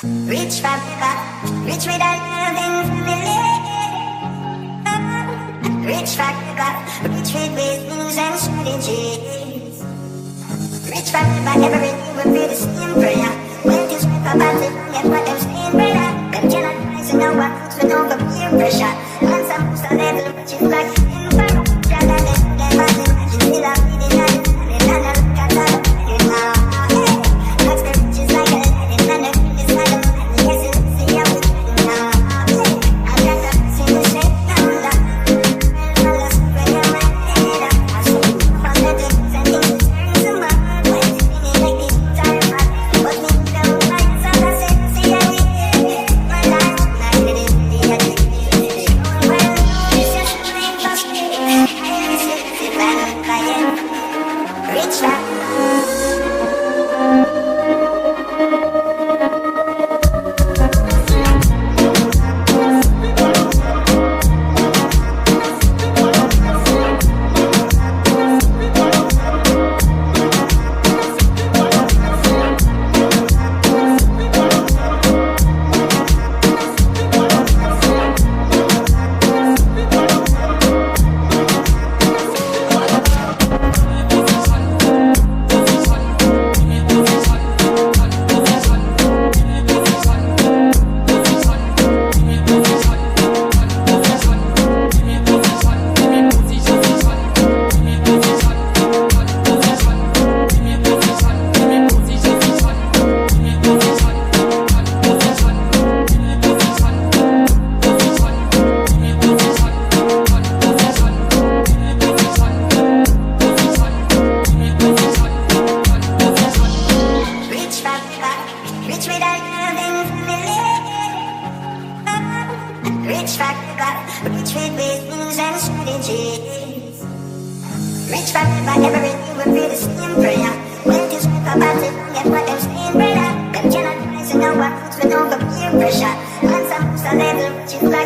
Rich forever, rich with a loving family. Rich forever, rich with business and strategies. Rich forever, every day will be the same prayer. When things work about it, get what them saying, brother. Them cannot rise and no one puts with over peer pressure. And some who's a little rich is like emperor. Rather than them as imagine, still I'm reading and it's and I look at all of it now. That's the riches like a lightning and the greatest like a man. Yes, it's see how it's getting now. I got the best in the same number. Well, let's bring your man in. I saw you from the things and things to turn to my when it's feeling like this time back. But me don't mind, so I said, see how it is. My life, like it is, the other thing. Well, it's just a thing for me. I am sick, if I don't cry it. Rich man. Rich with a loving family. Rich forever, rich with business and strategies. Rich forever, every day will be the same prayer. When things work about it, get what them saying, brother. Them cannot rise and no one puts with over peer pressure. And some who's a little rich is like